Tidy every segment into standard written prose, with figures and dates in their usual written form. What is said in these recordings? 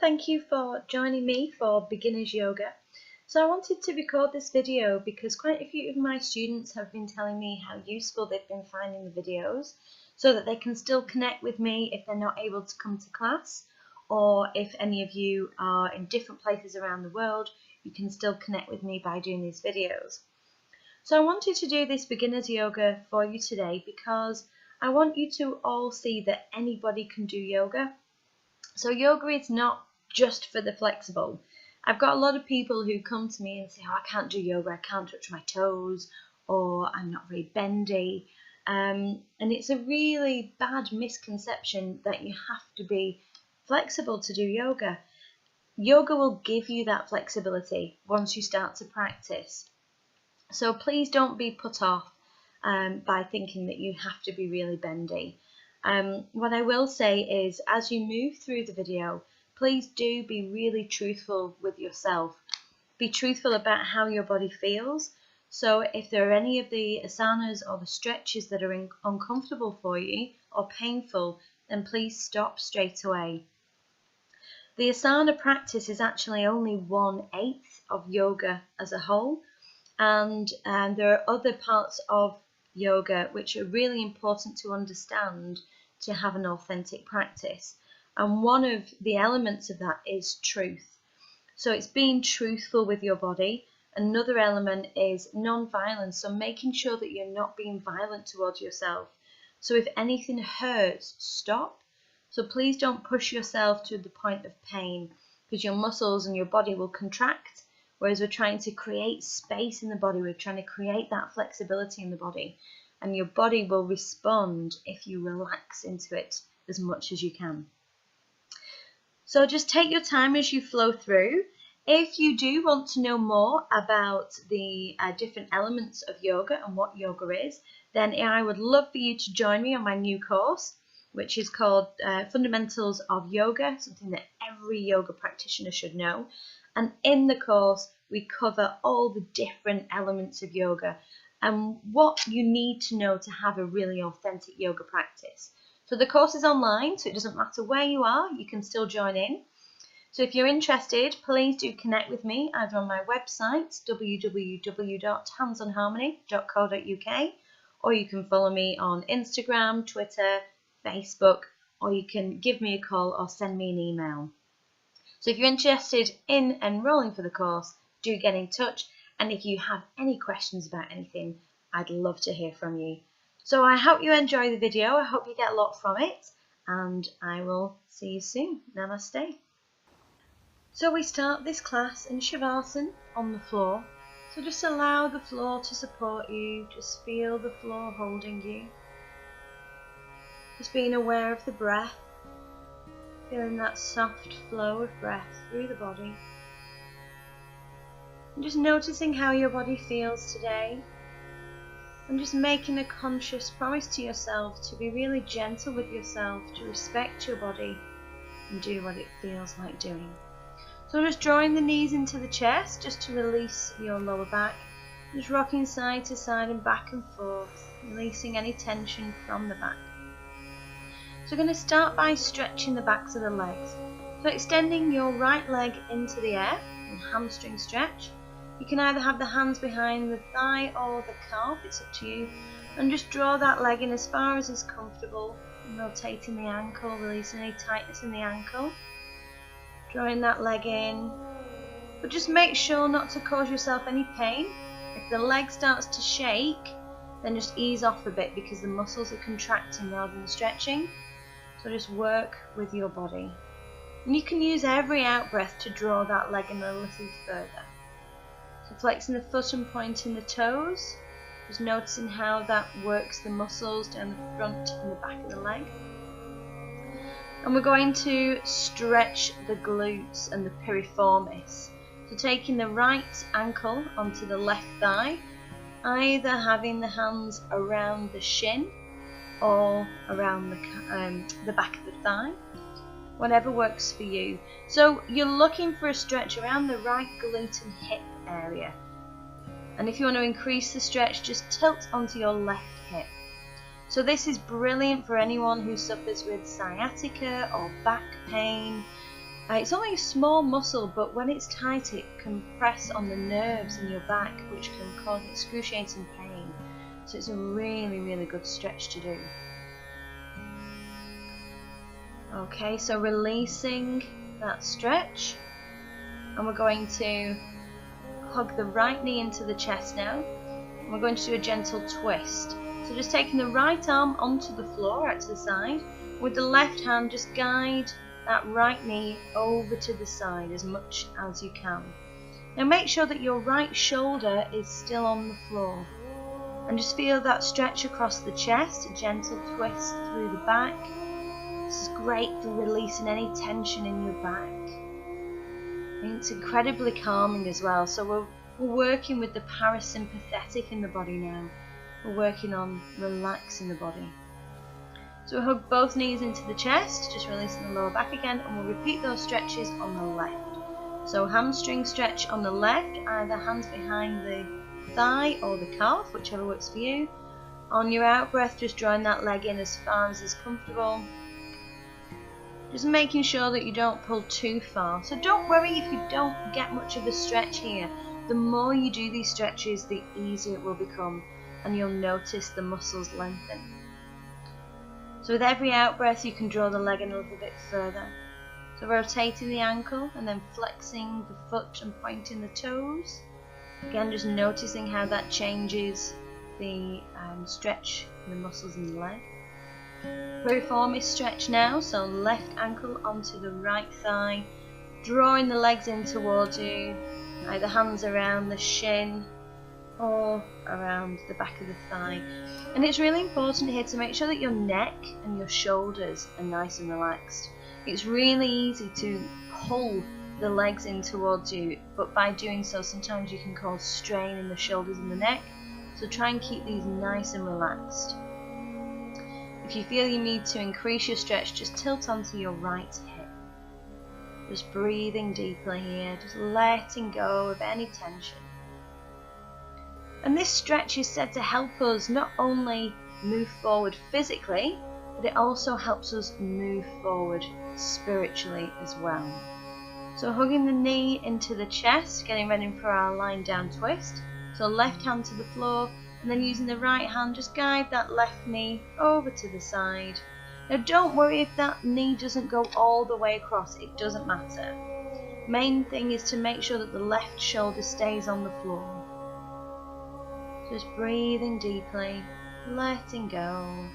thank you for joining me for beginners yoga. So I wanted to record this video because quite a few of my students have been telling me how useful they've been finding the videos so that they can still connect with me if they're not able to come to class, or if any of you are in different places around the world, you can still connect with me by doing these videos. So I wanted to do this beginners yoga for you today because I want you to all see that anybody can do yoga. So yoga is not just for the flexible. I've got a lot of people who come to me and say, oh, I can't do yoga, I can't touch my toes, or I'm not very bendy. And it's a really bad misconception that you have to be flexible to do yoga. Yoga will give you that flexibility once you start to practice. So please don't be put off by thinking that you have to be really bendy. What I will say is, as you move through the video, please do be really truthful with yourself. Be truthful about how your body feels. So if there are any of the asanas or the stretches that are uncomfortable for you or painful, then please stop straight away. The asana practice is actually only 1/8 of yoga as a whole, and there are other parts of yoga which are really important to understand to have an authentic practice, and one of the elements of that is truth. So it's being truthful with your body. Another element is non-violence, so making sure that you're not being violent towards yourself. So if anything hurts, stop. So please don't push yourself to the point of pain, because your muscles and your body will contract, whereas we're trying to create space in the body, we're trying to create that flexibility in the body, and your body will respond if you relax into it as much as you can. So just take your time as you flow through. If you do want to know more about the different elements of yoga and what yoga is, then I would love for you to join me on my new course, which is called Fundamentals of Yoga, something that every yoga practitioner should know. And in the course, we cover all the different elements of yoga and what you need to know to have a really authentic yoga practice. So the course is online, so it doesn't matter where you are, you can still join in. So if you're interested, please do connect with me either on my website, www.handsonharmony.co.uk, or you can follow me on Instagram, Twitter, Facebook, or you can give me a call or send me an email. So if you're interested in enrolling for the course, do get in touch. And if you have any questions about anything, I'd love to hear from you. So I hope you enjoy the video. I hope you get a lot from it. And I will see you soon. Namaste. So we start this class in Shavasana on the floor. So just allow the floor to support you. Just feel the floor holding you. Just being aware of the breath. Feeling that soft flow of breath through the body. And just noticing how your body feels today. And just making a conscious promise to yourself to be really gentle with yourself, to respect your body and do what it feels like doing. So just drawing the knees into the chest just to release your lower back. Just rocking side to side and back and forth, releasing any tension from the back. So we're going to start by stretching the backs of the legs. So extending your right leg into the air, and hamstring stretch. You can either have the hands behind the thigh or the calf, it's up to you. And just draw that leg in as far as is comfortable, rotating the ankle, releasing any tightness in the ankle. Drawing that leg in, but just make sure not to cause yourself any pain. If the leg starts to shake, then just ease off a bit because the muscles are contracting rather than stretching. So just work with your body. And you can use every out breath to draw that leg in a little further. So flexing the foot and pointing the toes. Just noticing how that works the muscles down the front and the back of the leg. And we're going to stretch the glutes and the piriformis. So taking the right ankle onto the left thigh, either having the hands around the shin or around the back of the thigh, whatever works for you. So you're looking for a stretch around the right glute and hip area. And if you want to increase the stretch, just tilt onto your left hip. So this is brilliant for anyone who suffers with sciatica or back pain. It's only a small muscle, but when it's tight it can press on the nerves in your back, which can cause excruciating pain. So it's a really, really good stretch to do. Okay, so releasing that stretch, and we're going to hug the right knee into the chest now, and we're going to do a gentle twist. So just taking the right arm onto the floor out to the side, with the left hand just guide that right knee over to the side as much as you can. Now make sure that your right shoulder is still on the floor, and just feel that stretch across the chest, a gentle twist through the back. This is great for releasing any tension in your back. And it's incredibly calming as well. So we're working with the parasympathetic in the body now. We're working on relaxing the body. So we'll hug both knees into the chest, just releasing the lower back again, and we'll repeat those stretches on the left. So hamstring stretch on the left, either hands behind the thigh or the calf, whichever works for you. On your out breath, just drawing that leg in as far as is comfortable. Just making sure that you don't pull too far. So don't worry if you don't get much of a stretch here. The more you do these stretches, the easier it will become, and you'll notice the muscles lengthen. So with every out breath, you can draw the leg in a little bit further. So rotating the ankle and then flexing the foot and pointing the toes. Again, just noticing how that changes the stretch in the muscles in the leg. Piriformis stretch now, so left ankle onto the right thigh, drawing the legs in towards you, either hands around the shin or around the back of the thigh. And it's really important here to make sure that your neck and your shoulders are nice and relaxed. It's really easy to pull the legs in towards you, but by doing so sometimes you can cause strain in the shoulders and the neck, so try and keep these nice and relaxed. If you feel you need to increase your stretch, just tilt onto your right hip. Just breathing deeply here, just letting go of any tension. And this stretch is said to help us not only move forward physically, but it also helps us move forward spiritually as well. So hugging the knee into the chest, getting ready for our lying down twist. So left hand to the floor, and then using the right hand, just guide that left knee over to the side. Now don't worry if that knee doesn't go all the way across, it doesn't matter. Main thing is to make sure that the left shoulder stays on the floor. Just breathing deeply, letting go.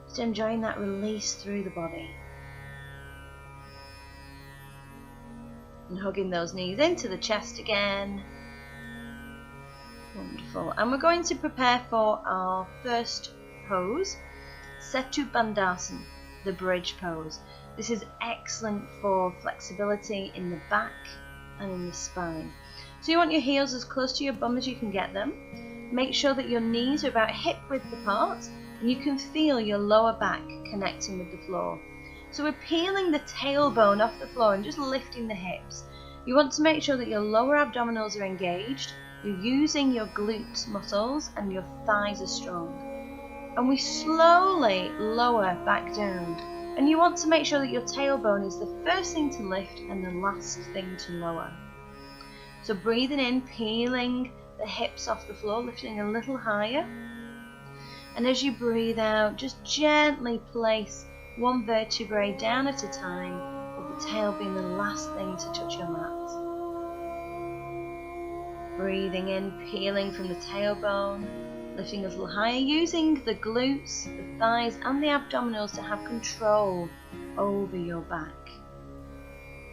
Just enjoying that release through the body. And hugging those knees into the chest again. Wonderful. And we're going to prepare for our first pose, Setu Bandhasan, the bridge pose. This is excellent for flexibility in the back and in the spine. So you want your heels as close to your bum as you can get them. Make sure that your knees are about hip width apart, and you can feel your lower back connecting with the floor. So we're peeling the tailbone off the floor and just lifting the hips. You want to make sure that your lower abdominals are engaged, you're using your glutes muscles, and your thighs are strong. And we slowly lower back down. And you want to make sure that your tailbone is the first thing to lift and the last thing to lower. So breathing in, peeling the hips off the floor, lifting a little higher. And as you breathe out, just gently place one vertebrae down at a time, with the tail being the last thing to touch your mat. Breathing in, peeling from the tailbone, lifting a little higher, using the glutes, the thighs and the abdominals to have control over your back.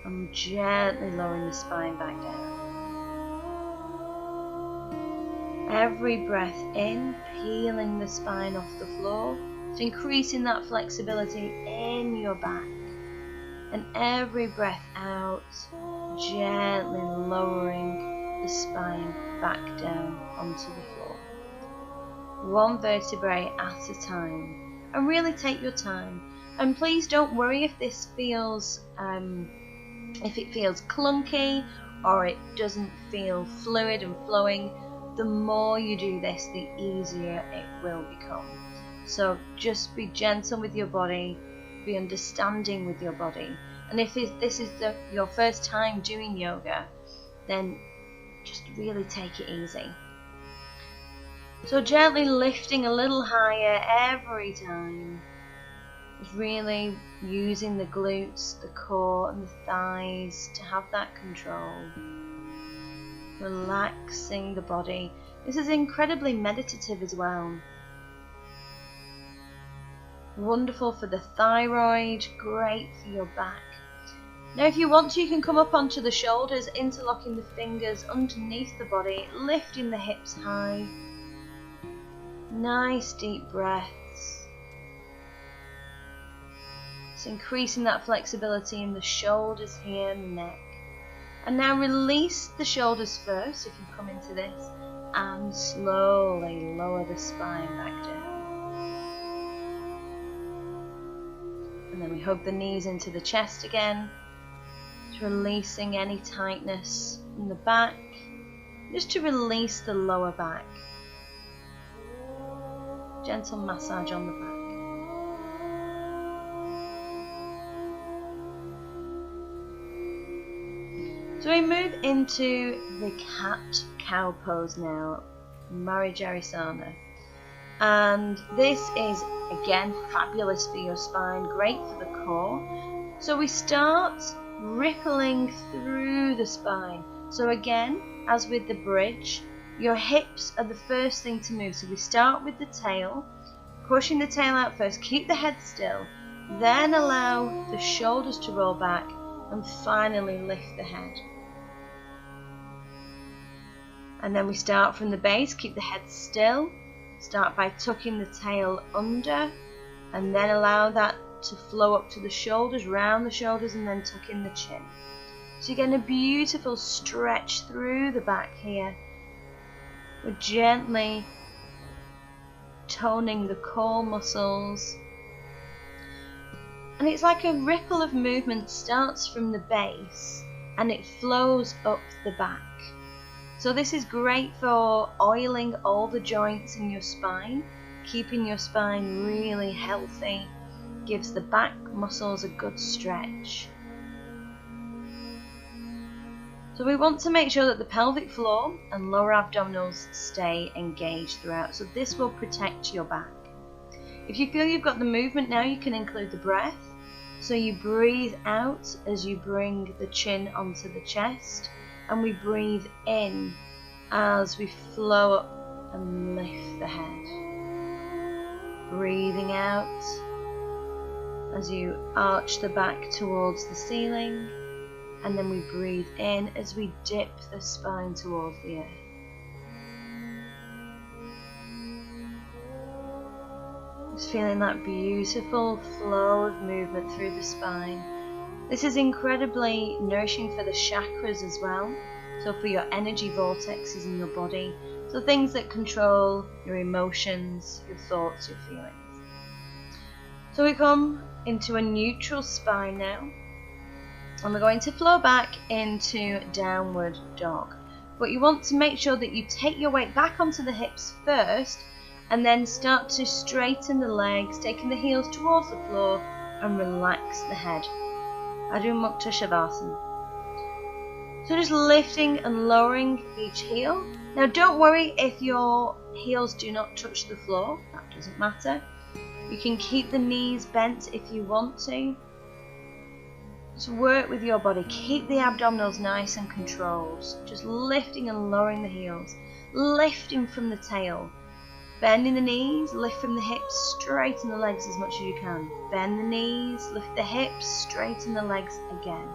And gently lowering the spine back down. Every breath in, peeling the spine off the floor, so increasing that flexibility in your back. And every breath out, gently lowering the spine back down onto the floor. One vertebrae at a time. And really take your time. And please don't worry if this feels, if it feels clunky or it doesn't feel fluid and flowing. The more you do this, the easier it will become. So just be gentle with your body, be understanding with your body. And if this is your first time doing yoga, then just really take it easy. So gently lifting a little higher every time. Just really using the glutes, the core and the thighs to have that control. Relaxing the body. This is incredibly meditative as well. Wonderful for the thyroid, great for your back. Now if you want to, you can come up onto the shoulders, interlocking the fingers underneath the body, lifting the hips high. Nice deep breaths. It's increasing that flexibility in the shoulders here and the neck. And now release the shoulders first if you come into this, and slowly lower the spine back down. And then we hug the knees into the chest again. Releasing any tightness in the back, just to release the lower back. Gentle massage on the back. So we move into the cat-cow pose now, Marijarasana. And this is again fabulous for your spine, great for the core. So we start rippling through the spine. So again, as with the bridge, your hips are the first thing to move. So we start with the tail, pushing the tail out first, keep the head still, then allow the shoulders to roll back, and finally lift the head. And then we start from the base, keep the head still, start by tucking the tail under, and then allow that to flow up to the shoulders, round the shoulders, and then tuck in the chin. So you're getting a beautiful stretch through the back here. We're gently toning the core muscles. And it's like a ripple of movement, starts from the base and it flows up the back. So this is great for oiling all the joints in your spine, keeping your spine really healthy. Gives the back muscles a good stretch. So we want to make sure that the pelvic floor and lower abdominals stay engaged throughout. So this will protect your back. If you feel you've got the movement now, you can include the breath. So you breathe out as you bring the chin onto the chest, and we breathe in as we flow up and lift the head. Breathing out as you arch the back towards the ceiling, and then we breathe in as we dip the spine towards the earth. Just feeling that beautiful flow of movement through the spine. This is incredibly nourishing for the chakras as well, so for your energy vortexes in your body, so things that control your emotions, your thoughts, your feelings. So we come into a neutral spine now, and we're going to flow back into downward dog. But you want to make sure that you take your weight back onto the hips first, and then start to straighten the legs, taking the heels towards the floor, and relax the head. Adho Mukha Shavasana. So just lifting and lowering each heel. Now don't worry if your heels do not touch the floor, that doesn't matter. You can keep the knees bent if you want to. Just work with your body. Keep the abdominals nice and controlled. Just lifting and lowering the heels. Lifting from the tail. Bending the knees, lift from the hips, straighten the legs as much as you can. Bend the knees, lift the hips, straighten the legs again.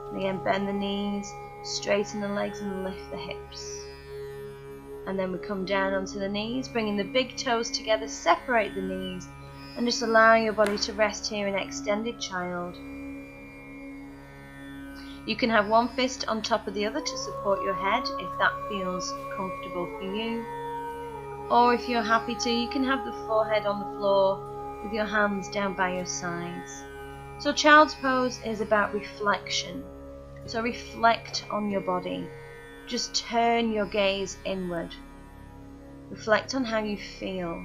And again, bend the knees, straighten the legs and lift the hips. And then we come down onto the knees, bringing the big toes together, separate the knees, and just allow your body to rest here in extended child. You can have one fist on top of the other to support your head if that feels comfortable for you. Or if you're happy to, you can have the forehead on the floor with your hands down by your sides. So child's pose is about reflection. So reflect on your body. Just turn your gaze inward. Reflect on how you feel.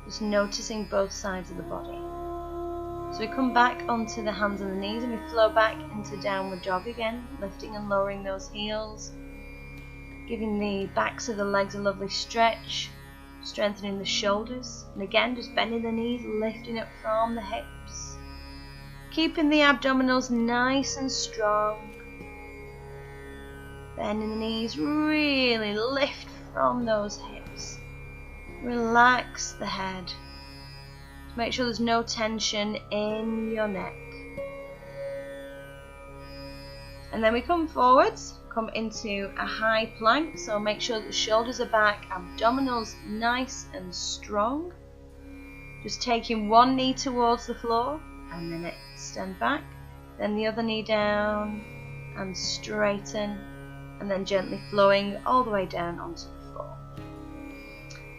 Just noticing both sides of the body. So we come back onto the hands and the knees and we flow back into downward dog again, lifting and lowering those heels, giving the backs of the legs a lovely stretch, strengthening the shoulders, and again just bending the knees, lifting up from the hips, keeping the abdominals nice and strong, bending the knees, really lift from those hips, relax the head, make sure there's no tension in your neck, and then we come forwards, come into a high plank, so make sure that the shoulders are back, abdominals nice and strong, just taking one knee towards the floor and then extend back, then the other knee down and straighten, and then gently flowing all the way down onto the floor.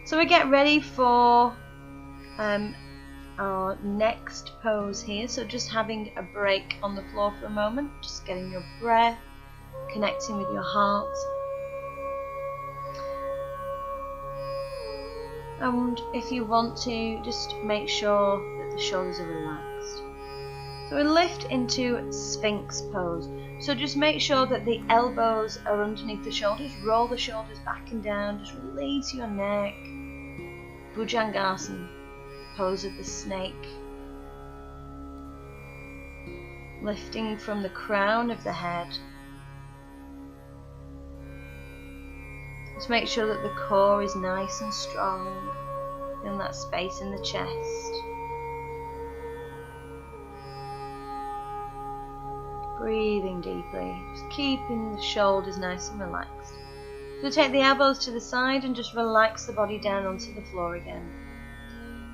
So we get ready for our next pose here, so just having a break on the floor for a moment, just getting your breath, connecting with your heart, and if you want to, just make sure that the shoulders are relaxed. So we lift into Sphinx pose, so just make sure that the elbows are underneath the shoulders, roll the shoulders back and down, just release your neck, Bhujangasana, pose of the snake, lifting from the crown of the head. Just make sure that the core is nice and strong, in that space in the chest. Breathing deeply, just keeping the shoulders nice and relaxed. So take the elbows to the side and just relax the body down onto the floor again.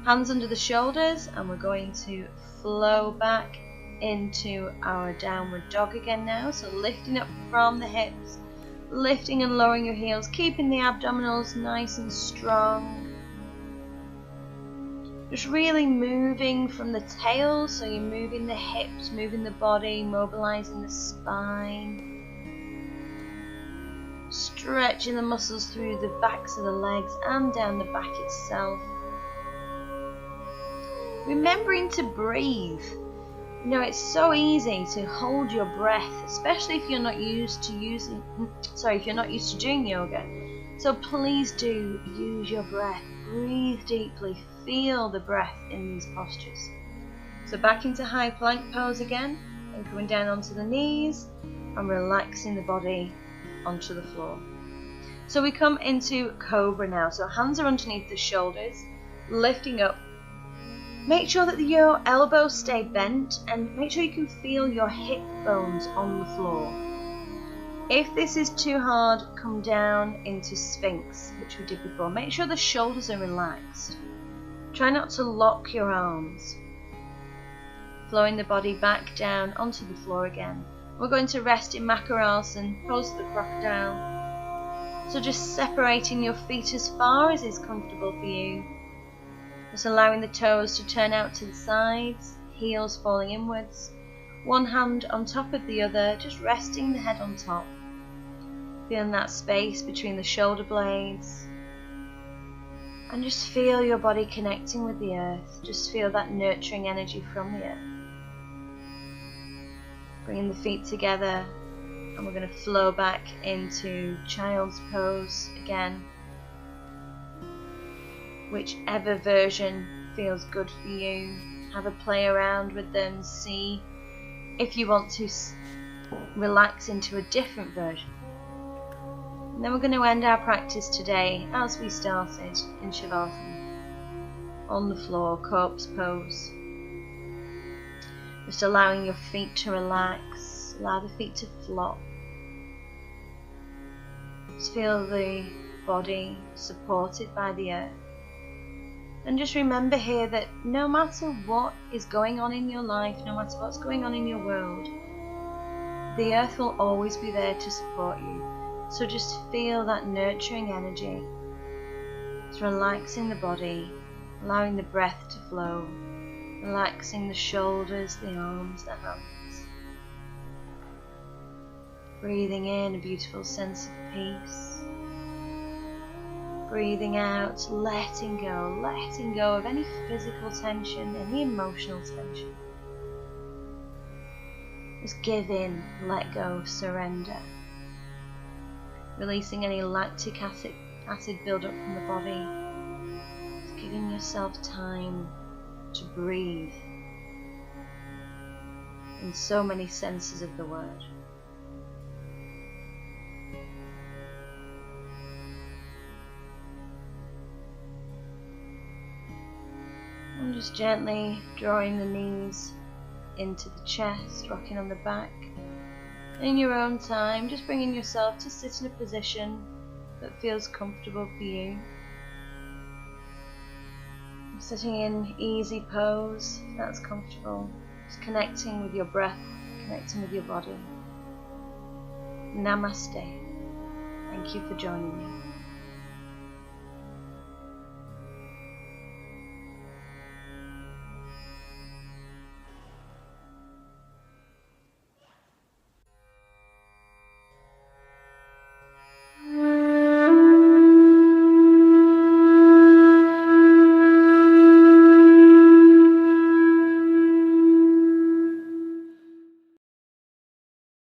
Hands under the shoulders, and we're going to flow back into our downward dog again now. So lifting up from the hips, lifting and lowering your heels, keeping the abdominals nice and strong. Just really moving from the tail, so you're moving the hips, moving the body, mobilizing the spine. Stretching the muscles through the backs of the legs and down the back itself. Remembering to breathe. You know, it's so easy to hold your breath, especially if you're not used to doing yoga. So please do use your breath. Breathe deeply. Feel the breath in these postures. So back into high plank pose again, and coming down onto the knees and relaxing the body onto the floor. So we come into Cobra now. So hands are underneath the shoulders, lifting up. Make sure that your elbows stay bent, and make sure you can feel your hip bones on the floor. If this is too hard, come down into Sphinx, which we did before. Make sure the shoulders are relaxed. Try not to lock your arms. Flowing the body back down onto the floor again. We're going to rest in Makarasana, pose of the crocodile. So just separating your feet as far as is comfortable for you. Just allowing the toes to turn out to the sides, heels falling inwards. One hand on top of the other, just resting the head on top. Feeling that space between the shoulder blades. And just feel your body connecting with the earth. Just feel that nurturing energy from the earth. Bringing the feet together, and we're going to flow back into child's pose again. Whichever version feels good for you. Have a play around with them. See if you want to relax into a different version. And then we're going to end our practice today as we started in Shavasana. On the floor, corpse pose. Just allowing your feet to relax, allow the feet to flop. Just feel the body supported by the earth. And just remember here that no matter what is going on in your life, no matter what's going on in your world, the earth will always be there to support you. So just feel that nurturing energy. It's relaxing the body, allowing the breath to flow, relaxing the shoulders, the arms, the hands. Breathing in a beautiful sense of peace. Breathing out, letting go of any physical tension, any emotional tension. Just give in, let go, surrender. Releasing any lactic acid build-up from the body. Just giving yourself time to breathe in so many senses of the word. And just gently drawing the knees into the chest, rocking on the back. In your own time, just bringing yourself to sit in a position that feels comfortable for you. Sitting in easy pose, if that's comfortable. Just connecting with your breath, connecting with your body. Namaste. Thank you for joining me.